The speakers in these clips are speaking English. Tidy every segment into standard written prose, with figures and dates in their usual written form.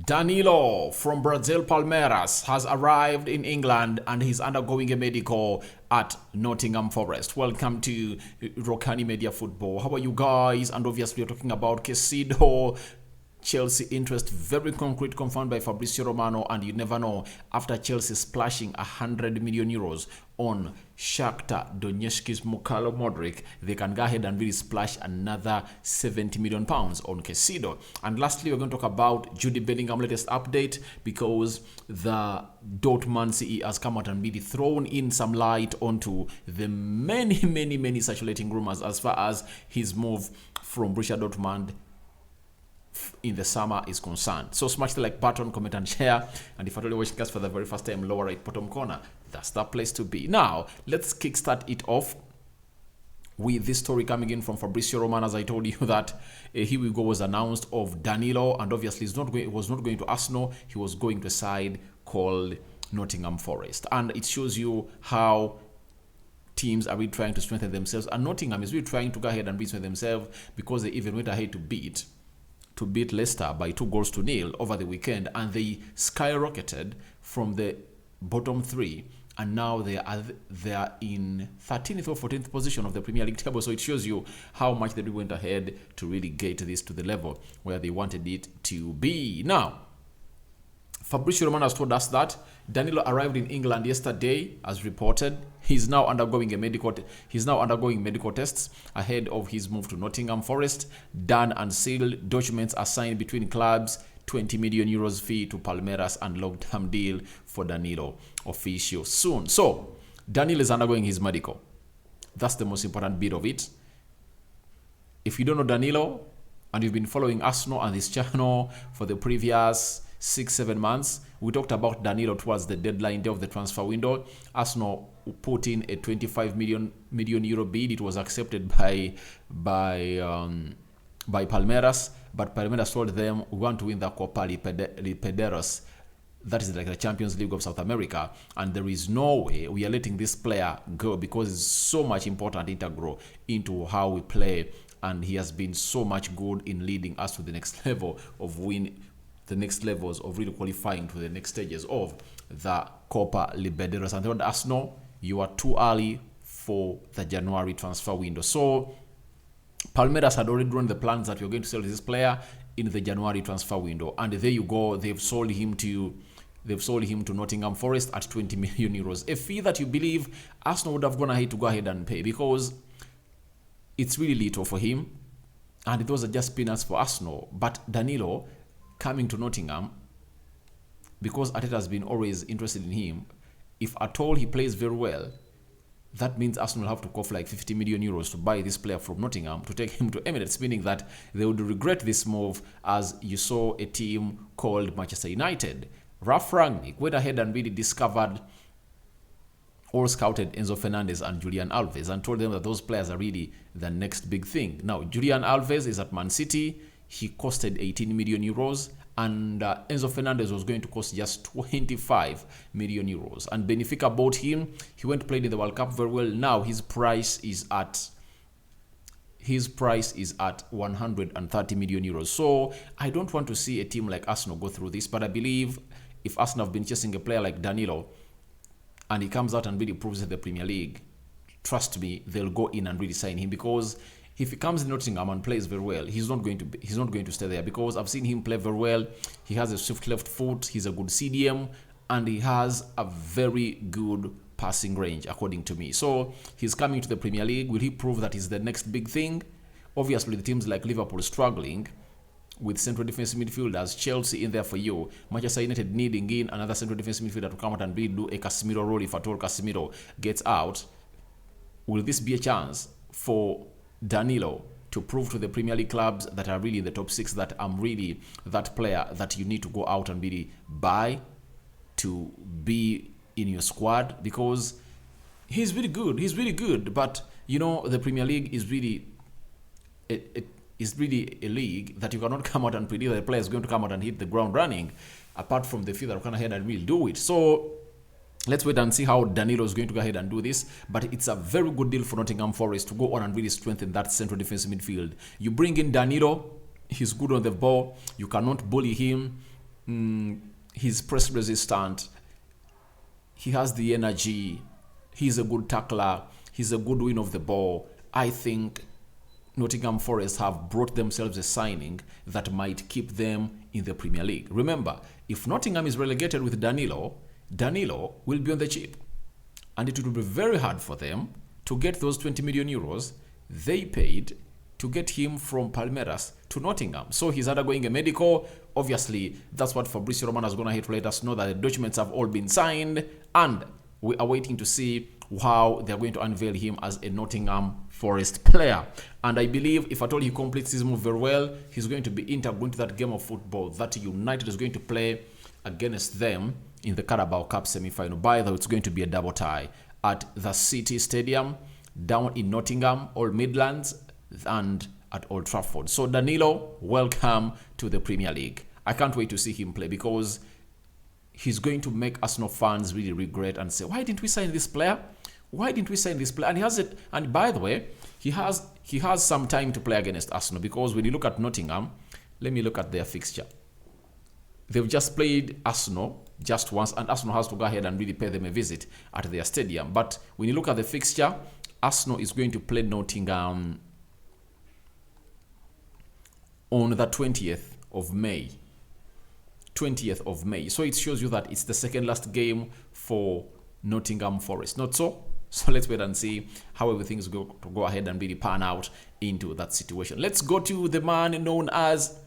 Danilo from Brazil Palmeiras has arrived in England and he's undergoing a medical at Nottingham Forest. Welcome to Rokani Media Football. How are you guys? And obviously we're talking about Caicedo. Chelsea interest very concrete, confirmed by Fabrizio Romano, and you never know, after Chelsea splashing 100 million euros on Shakhtar Donetsk's Mykhailo Modric, they can go ahead and really splash another 70 million pounds on Caicedo. And lastly, we're going to talk about Jude Bellingham latest update, because the Dortmund CE has come out and really thrown in some light onto the many circulating rumors as far as his move from Borussia Dortmund in the summer is concerned. So smash the like button, comment and share, and if you're only watching us for the very first time, lower right bottom corner, that's the place to be. Now let's kickstart it off with this story coming in from Fabrizio Romano. As I told you that here we go was announced of Danilo, and obviously he was not going to Arsenal, he was going to a side called Nottingham Forest, and it shows you how teams are really trying to strengthen themselves, and Nottingham is really trying to go ahead and strengthen themselves, because they even went ahead to beat Leicester by 2-0 over the weekend, and they skyrocketed from the bottom three, and now they are in 13th or 14th position of the Premier League table. So it shows you how much they went ahead to really get this to the level where they wanted it to be. Now Fabrizio Romano has told us that Danilo arrived in England yesterday, as reported. He's now undergoing medical tests ahead of his move to Nottingham Forest. Done and sealed. Documents are signed between clubs. 20 million euros fee to Palmeiras and long-term deal for Danilo official soon. So Danilo is undergoing his medical. That's the most important bit of it. If you don't know Danilo and you've been following Arsenal and this channel for the previous 6-7 months, we talked about Danilo towards the deadline day of the transfer window. Arsenal put in a 25 million euro bid. It was accepted by Palmeiras, but Palmeiras told them, we want to win the Copa Libertadores, that is like the Champions League of South America, and there is no way we are letting this player go, because it's so much important, integral into how we play, and he has been so much good in leading us to the next level of the next levels of really qualifying to the next stages of the Copa Libertadores. And they told Arsenal, you are too early for the January transfer window. So Palmeiras had already drawn the plans that we're going to sell this player in the January transfer window, and there you go, they've sold him to Nottingham Forest at 20 million euros, a fee that you believe Arsenal would have gone ahead and pay, because it's really little for him, and those are just peanuts for Arsenal. But Danilo coming to Nottingham, because Arteta has been always interested in him, if at all he plays very well, that means Arsenal will have to cough like 50 million euros to buy this player from Nottingham to take him to Emirates, meaning that they would regret this move, as you saw a team called Manchester United. Ralf Rangnick went ahead and really discovered or scouted Enzo Fernandez and Julian Alves and told them that those players are really the next big thing. Now, Julian Alves is at Man City. He costed 18 million euros, and Enzo Fernandez was going to cost just 25 million euros. And Benfica bought him. He went to play in the World Cup very well. Now his price is at 130 million euros. So I don't want to see a team like Arsenal go through this, but I believe if Arsenal have been chasing a player like Danilo and he comes out and really proves in the Premier League, trust me, they'll go in and really sign him, because if he comes in Nottingham and plays very well, he's not going to stay there, because I've seen him play very well. He has a swift left foot, he's a good CDM, and he has a very good passing range, according to me. So he's coming to the Premier League. Will he prove that he's the next big thing? Obviously, the teams like Liverpool struggling with central defensive midfielders, Chelsea in there for you, Manchester United needing in another central defensive midfielder to come out and really do a Casemiro role if at all Casemiro gets out. Will this be a chance for Danilo to prove to the Premier League clubs that are really in the top 6 that I'm really that player that you need to go out and really buy to be in your squad? Because he's really good, but you know, the Premier League is really a league that you cannot come out and predict that the player is going to come out and hit the ground running, apart from the few that can ahead and really do it. So let's wait and see how Danilo is going to go ahead and do this. But it's a very good deal for Nottingham Forest to go on and really strengthen that central defensive midfield. You bring in Danilo, he's good on the ball. You cannot bully him. He's press resistant. He has the energy. He's a good tackler. He's a good win of the ball. I think Nottingham Forest have brought themselves a signing that might keep them in the Premier League. Remember, if Nottingham is relegated with Danilo, Danilo will be on the cheap. And it will be very hard for them to get those 20 million euros they paid to get him from Palmeiras to Nottingham. So he's undergoing a medical. Obviously, that's what Fabrizio Romano is going to let us know, that the documents have all been signed, and we are waiting to see how they're going to unveil him as a Nottingham Forest player. And I believe if at all he completes his move very well, he's going to be integral into that game of football that United is going to play against them in the Carabao Cup semi-final. By the way, it's going to be a double tie at the City Stadium down in Nottingham, All Midlands, and at Old Trafford. So Danilo, welcome to the Premier League. I can't wait to see him play, because he's going to make Arsenal fans really regret and say, why didn't we sign this player? Why didn't we sign this player? And he has it. And by the way, he has some time to play against Arsenal, because when you look at Nottingham, let me look at their fixture. They've just played Arsenal just once, and Arsenal has to go ahead and really pay them a visit at their stadium. But when you look at the fixture, Arsenal is going to play Nottingham on the 20th of May. 20th of May. So it shows you that it's the second last game for Nottingham Forest. Not so? So let's wait and see how everything is going to go ahead and really pan out into that situation. Let's go to a man known as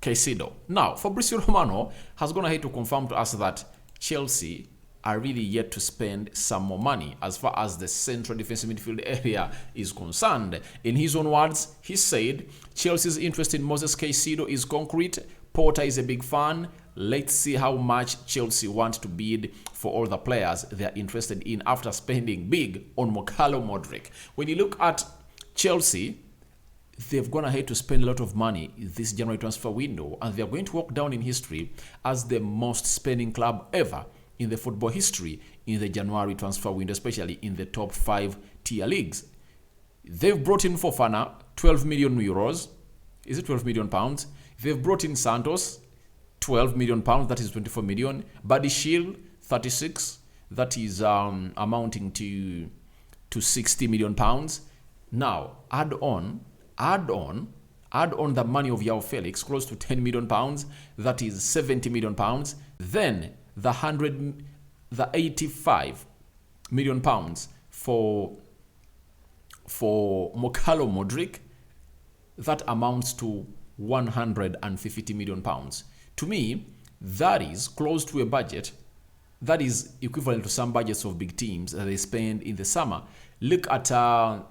Caicedo. Now, Fabrizio Romano has gone ahead to confirm to us that Chelsea are really yet to spend some more money as far as the central defensive midfield area is concerned. In his own words, he said, Chelsea's interest in Moses Caicedo is concrete. Porter is a big fan. Let's see how much Chelsea want to bid for all the players they are interested in after spending big on Mokalo Modric. When you look at Chelsea, they've gone ahead to spend a lot of money this January transfer window, and they're going to walk down in history as the most spending club ever in the football history in the January transfer window, especially in the top 5 tier leagues. They've brought in Fofana, 12 million euros. Is it 12 million pounds? They've brought in Santos, 12 million pounds. That is 24 million. Buddy Shield, 36. That is amounting to 60 million pounds. Now, add on the money of João Felix, close to 10 million pounds. That is 70 million pounds. Then the 85 million pounds for Mokalo Modric, that amounts to 150 million pounds. To me, that is close to a budget that is equivalent to some budgets of big teams that they spend in the summer. Look at Arsenal,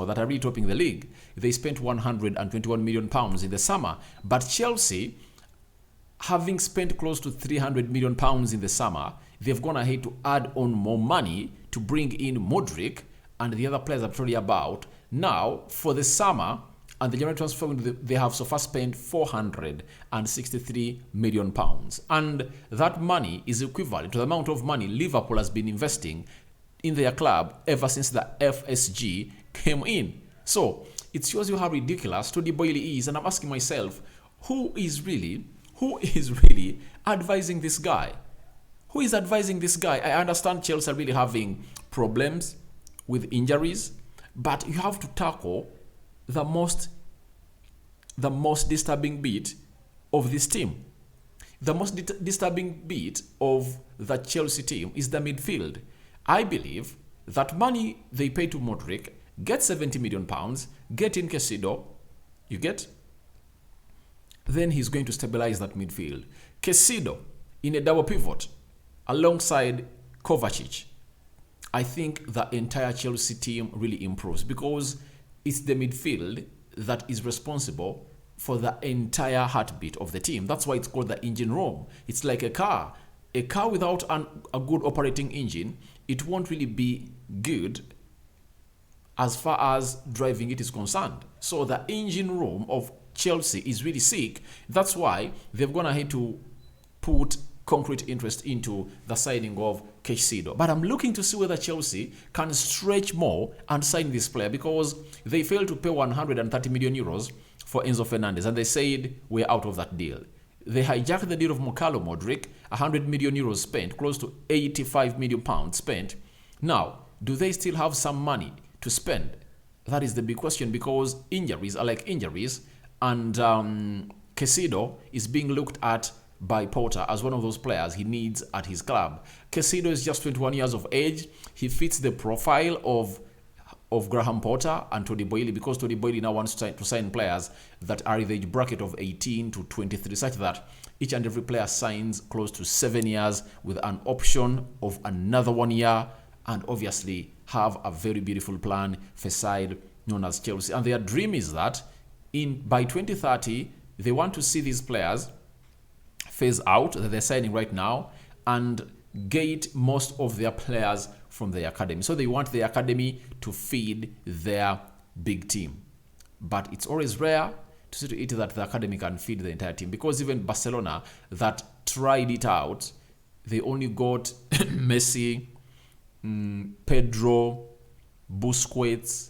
that are really topping the league. They spent 121 million pounds in the summer, but Chelsea, having spent close to 300 million pounds in the summer, they've gone ahead to add on more money to bring in Modric and the other players I'm told you about. Now, for the summer and the January transfer window, they have so far spent 463 million pounds. And that money is equivalent to the amount of money Liverpool has been investing in their club ever since the FSG came in. So, it shows you how ridiculous Tony Boyle is, and I'm asking myself, who is really advising this guy? Who is advising this guy? I understand Chelsea are really having problems with injuries, but you have to tackle the most disturbing bit of this team. The most disturbing bit of the Chelsea team is the midfield. I believe that money they pay to Modric, get 70 million pounds, get in Caicedo, you get? Then he's going to stabilize that midfield. Caicedo in a double pivot alongside Kovacic. I think the entire Chelsea team really improves, because it's the midfield that is responsible for the entire heartbeat of the team. That's why it's called the engine room. It's like a car. A car without a good operating engine, it won't really be good as far as driving it is concerned. So the engine room of Chelsea is really sick. That's why they've gone ahead to put concrete interest into the signing of Caicedo. But I'm looking to see whether Chelsea can stretch more and sign this player, because they failed to pay 130 million euros for Enzo Fernandez, and they said we're out of that deal. They hijacked the deal of Mikhailo Modric, 100 million euros spent, close to 85 million pounds spent. Now, do they still have some money to spend? That is the big question, because injuries are like injuries, and Caicedo is being looked at by Potter as one of those players he needs at his club. Caicedo is just 21 years of age. He fits the profile of Graham Potter and Tony Boyle, because Tony Boyle now wants to sign players that are in the age bracket of 18 to 23, such that each and every player signs close to 7 years with an option of another 1 year, and obviously have a very beautiful plan for a side known as Chelsea. And their dream is that by 2030, they want to see these players phase out that they're signing right now and get most of their players from the academy. So they want the academy to feed their big team. But it's always rare to see to it that the academy can feed the entire team, because even Barcelona that tried it out, they only got Messi, Pedro, Busquets,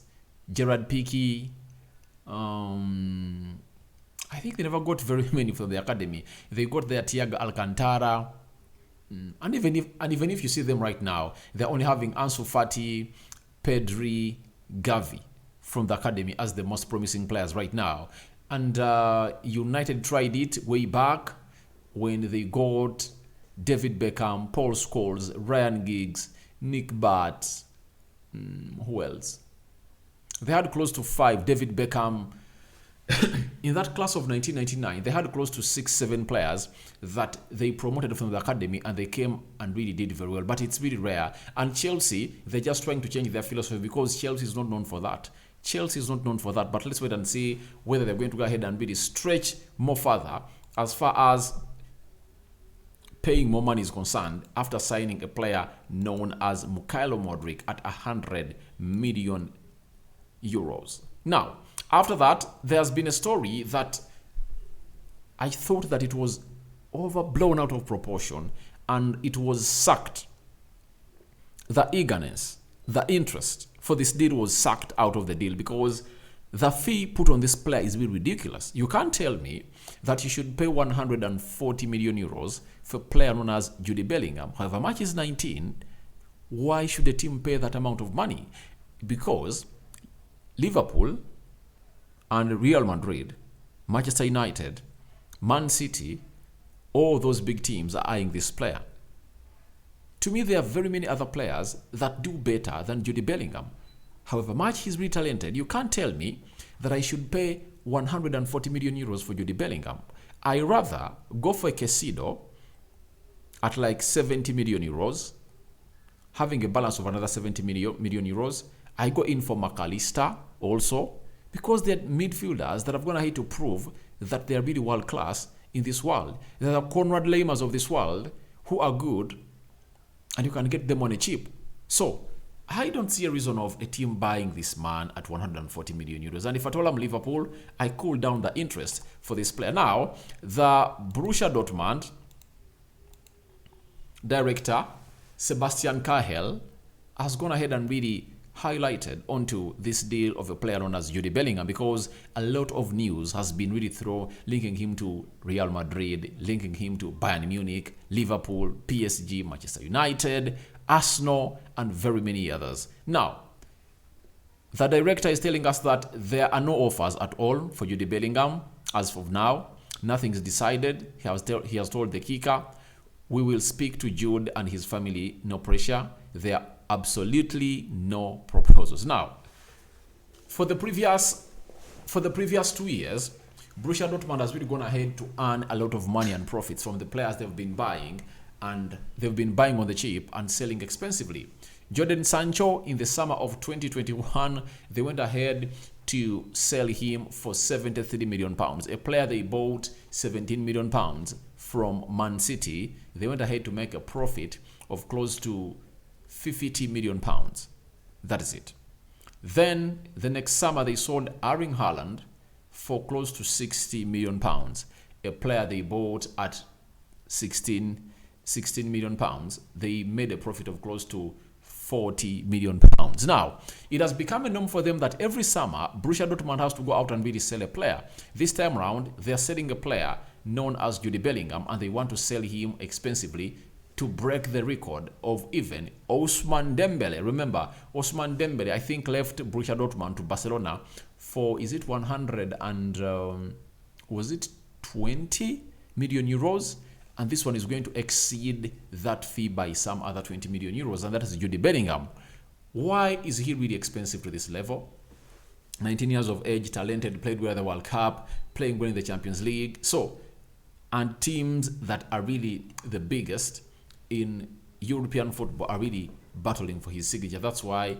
Gerard Piqué. I think they never got very many from the academy. They got their Thiago Alcantara. And even if you see them right now, they're only having Ansu Fati, Pedri, Gavi from the academy as the most promising players right now. And United tried it way back when they got David Beckham, Paul Scholes, Ryan Giggs, Nick Batt. Who else? They had close to 5. David Beckham. In that class of 1999, they had close to 6-7 players that they promoted from the academy, and they came and really did very well. But it's really rare. And Chelsea, they're just trying to change their philosophy, because Chelsea is not known for that. Chelsea is not known for that. But let's wait and see whether they're going to go ahead and really stretch more further as far as paying more money is concerned, after signing a player known as Mikhailo Modric at 100 million euros. Now, after that, there's been a story that I thought that it was overblown out of proportion, and it was sucked. The eagerness, the interest for this deal was sucked out of the deal, because the fee put on this player is really ridiculous. You can't tell me that you should pay 140 million euros for a player known as Jude Bellingham. However much is 19, why should a team pay that amount of money? Because Liverpool and Real Madrid, Manchester United, Man City, all those big teams are eyeing this player. To me, there are very many other players that do better than Jude Bellingham. However much he's really talented, you can't tell me that I should pay 140 million euros for Jude Bellingham. I rather go for a Caicedo at like 70 million euros, having a balance of another 70 million euros. I go in for McAllister also, because they're midfielders that have gone ahead to prove that they're really world class in this world. There are Conrad Lamers of this world who are good, and you can get them on a cheap. So I don't see a reason of a team buying this man at 140 million euros. And if at all I'm Liverpool, I cool down the interest for this player. Now, the Borussia Dortmund director, Sebastian Kahel, has gone ahead and really highlighted onto this deal of a player known as Jude Bellingham, because a lot of news has been really thrown linking him to Real Madrid, linking him to Bayern Munich, Liverpool, PSG, Manchester United, Arsenal, and very many others. Now, the director is telling us that there are no offers at all for Jude Bellingham as of now. Nothing's decided. He has told the kicker, we will speak to Jude and his family, no pressure. There are absolutely no proposals. Now, for the previous 2 years, Borussia Dortmund has really gone ahead to earn a lot of money and profits from the players they've been buying, and they've been buying on the cheap and selling expensively. Jadon Sancho, in the summer of 2021, they went ahead to sell him for 73 million pounds. A player they bought 17 million pounds from Man City. They went ahead to make a profit of close to 50 million pounds. That is it. Then the next summer they sold Erling Haaland for close to 60 million pounds. A player they bought at 16 million pounds. They made a profit of close to 40 million pounds. Now, it has become a norm for them that every summer, Borussia Dortmund has to go out and really sell a player. This time around, they are selling a player known as Jude Bellingham, and they want to sell him expensively to break the record of even Ousmane Dembele. Remember, Ousmane Dembele, I think, left Borussia Dortmund to Barcelona for, is it 100 and, was it 20 million euros? And this one is going to exceed that fee by some other 20 million euros, and that is Jude Bellingham. Why is he really expensive to this level? 19 years of age, talented, played well at the World Cup, playing well in the Champions League. So, and teams that are really the biggest in European football are really battling for his signature. That's why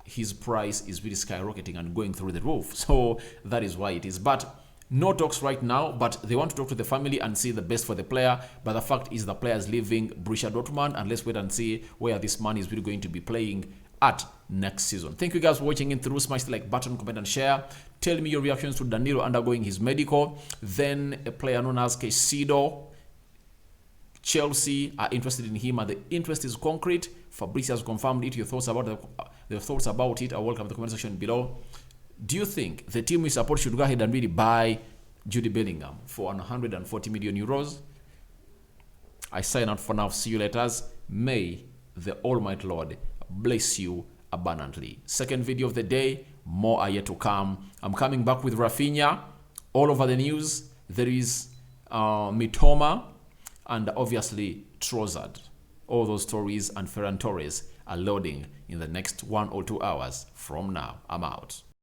his price is really skyrocketing and going through the roof. So that is why it is. But no talks right now, but they want to talk to the family and see the best for the player. But the fact is the player is leaving Borussia Dortmund, and let's wait and see where this man is really going to be playing at next season. Thank you guys for watching in through. Smash the like button, comment and share. Tell me your reactions to Danilo undergoing his medical. Then a player known as Caicedo. Chelsea are interested in him, and the interest is concrete. Fabrizio has confirmed it. Your thoughts about it are welcome in the comment section below. Do you think the team we support should go ahead and really buy Jude Bellingham for 140 million euros? I sign out for now. See you later. May the Almighty Lord bless you abundantly. Second video of the day. More are yet to come. I'm coming back with Rafinha. All over the news, there is Mitoma and obviously Trossard. All those stories and Ferran Torres are loading in the next 1 or 2 hours from now. I'm out.